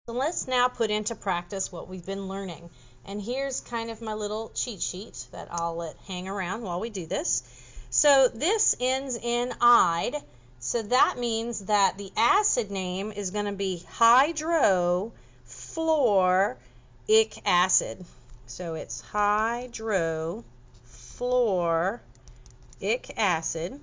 So let's now put into practice what we've been learning. And here's kind of my little cheat sheet that I'll let hang around while we do this. So this ends in "ide", so that means that the acid name is going to be hydrofluoric acid. So it's hydrofluoric acid.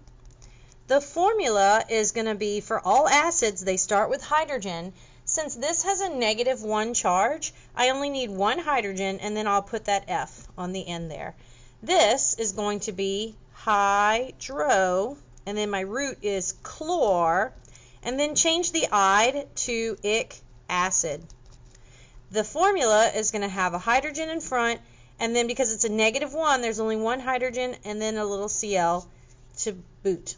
The formula is going to be for all acids, they start with hydrogen. Since this has a -1 charge, I only need one hydrogen, and then I'll put that F on the end there. This is going to be hydro, and then my root is chlor, and then change the "ide" to ic acid. The formula is going to have a hydrogen in front, and then because it's a -1, there's only one hydrogen, and then a little Cl to boot.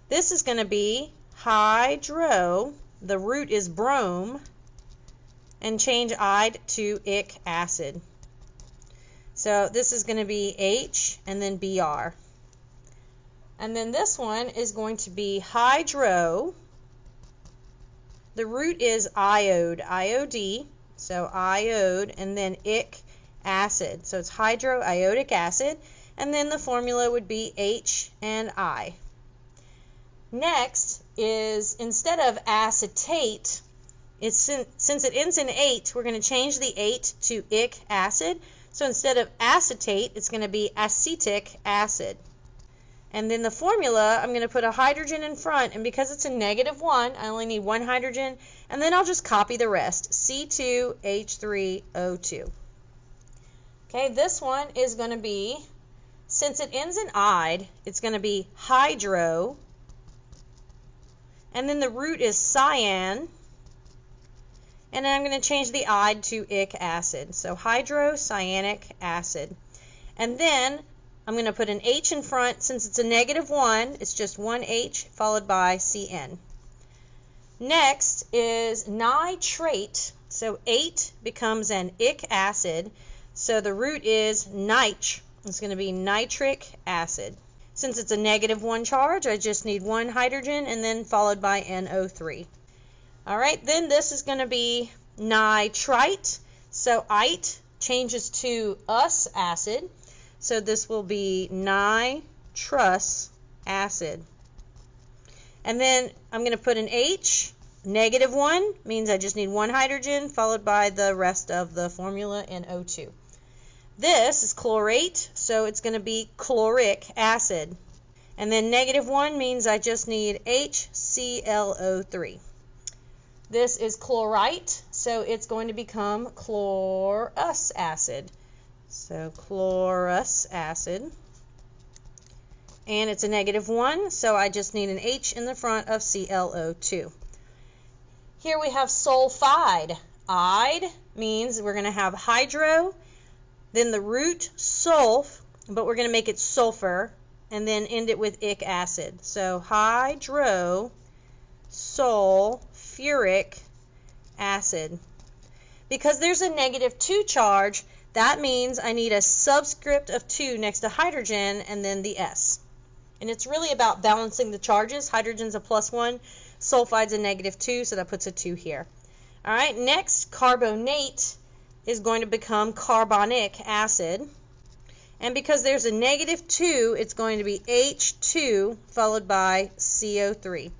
This is going to be hydro, the root is brome, and change "ide" to ic acid. So this is going to be H and then Br. And then this one is going to be hydro. The root is iode, IOD, so iode, and then ic acid. So it's hydroiodic acid, and then the formula would be H and I. Next is, instead of acetate, since it ends in "ate", we're going to change the "ate" to ic acid. So instead of acetate, it's going to be acetic acid. And then the formula, I'm going to put a hydrogen in front, and because it's a -1, I only need one hydrogen, and then I'll just copy the rest, C2H3O2. Okay, this one is going to be, since it ends in "ide", it's going to be hydro, and then the root is cyan, and then I'm going to change the "ide" to ic acid, so hydrocyanic acid. And then I'm going to put an H in front. Since it's a -1, it's just one H followed by Cn. Next is nitrate, so 8 becomes an ic acid, so the root is nitr, it's going to be nitric acid. Since it's a -1 charge, I just need one hydrogen and then followed by NO3. Alright, then this is going to be nitrite, so ite changes to us acid, so this will be nitrous acid. And then I'm going to put an H, -1 means I just need one hydrogen followed by the rest of the formula in O2. This is chlorate, so it's going to be chloric acid. And then -1 means I just need HClO3. This is chlorite, so it's going to become chlorous acid. So chlorous acid. And it's a -1, so I just need an H in the front of ClO2. Here we have sulfide. Ide means we're going to have hydro, then the root sulf, but we're going to make it sulfur, and then end it with ic acid. So hydrosulfuric acid. Because there's a -2 charge, that means I need a subscript of 2 next to hydrogen and then the S. And it's really about balancing the charges. Hydrogen's a +1, sulfide's a -2, so that puts a 2 here. Alright, next, carbonate is going to become carbonic acid. And because there's a -2, it's going to be H2 followed by CO3.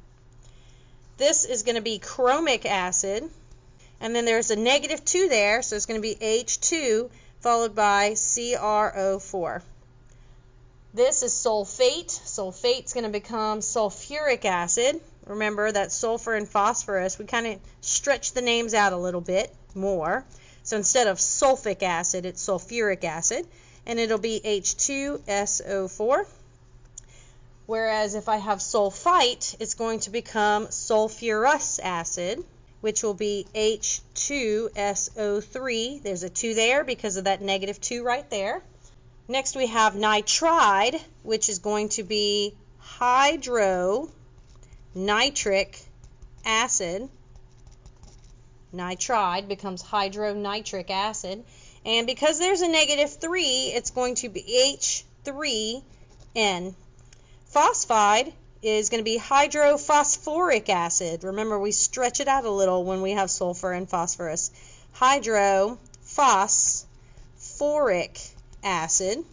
This is going to be chromic acid. And then there's a -2 there, so it's going to be H2 followed by CrO4. This is sulfate. Sulfate's going to become sulfuric acid. Remember that sulfur and phosphorus, we kind of stretch the names out a little bit more. So instead of sulfic acid, it's sulfuric acid, and it'll be H2SO4. Whereas if I have sulfite, it's going to become sulfurous acid, which will be H2SO3. There's a 2 there because of that -2 right there. Next we have nitride, which is going to be hydronitric acid. Nitride becomes hydronitric acid. And because there's a -3, it's going to be H3N. Phosphide is going to be hydrophosphoric acid. Remember, we stretch it out a little when we have sulfur and phosphorus. Hydrophosphoric acid.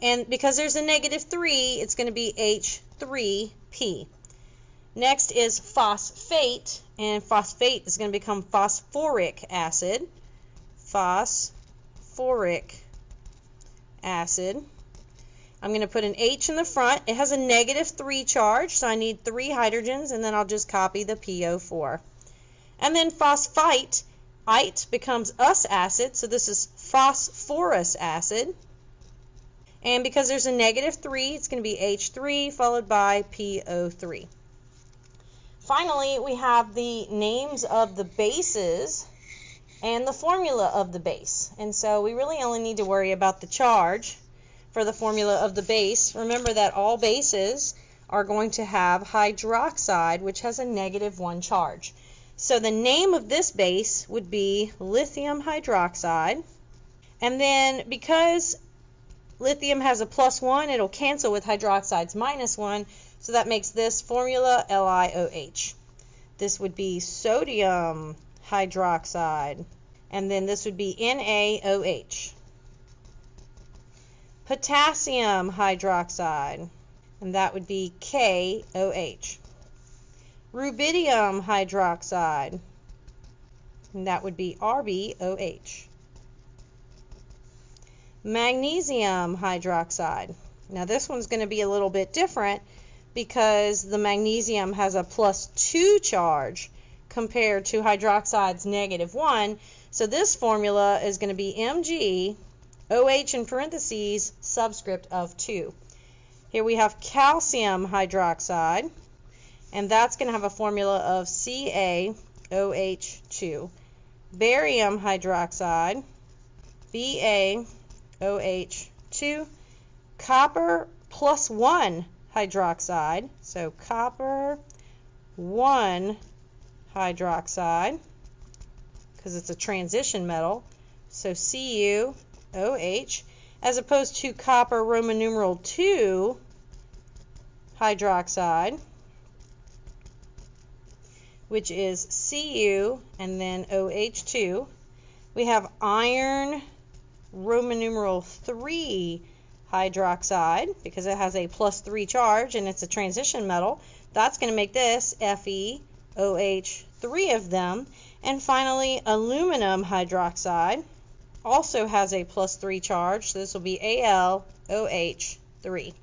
And because there's a -3, it's going to be H3P. Next is phosphate, and phosphate is going to become phosphoric acid. Phosphoric acid. I'm going to put an H in the front. It has a -3 charge, so I need 3 hydrogens, and then I'll just copy the PO4. And then phosphite, ite becomes us acid, so this is phosphorus acid. And because there's a -3, it's going to be H3 followed by PO3. Finally, we have the names of the bases and the formula of the base. And so we really only need to worry about the charge for the formula of the base. Remember that all bases are going to have hydroxide, which has a -1 charge. So the name of this base would be lithium hydroxide. And then because lithium has a +1, it'll cancel with hydroxide's -1, so that makes this formula LiOH. This would be sodium hydroxide, and then this would be NaOH. Potassium hydroxide, and that would be KOH. Rubidium hydroxide, and that would be RbOH. Magnesium hydroxide. Now this one's going to be a little bit different because the magnesium has a +2 charge compared to hydroxide's -1. So this formula is going to be MgOH in parentheses subscript of 2. Here we have calcium hydroxide, and that's going to have a formula of CaOH2. Barium hydroxide, BaOH2. Copper +1 hydroxide, so copper 1 hydroxide, because it's a transition metal, so CuOH, as opposed to copper Roman numeral 2 hydroxide, which is Cu and then OH2. We have iron Roman numeral 3 hydroxide, because it has a +3 charge and it's a transition metal. That's going to make this FeOH, 3 of them. And finally, aluminum hydroxide also has a +3 charge, so this will be AlOH3.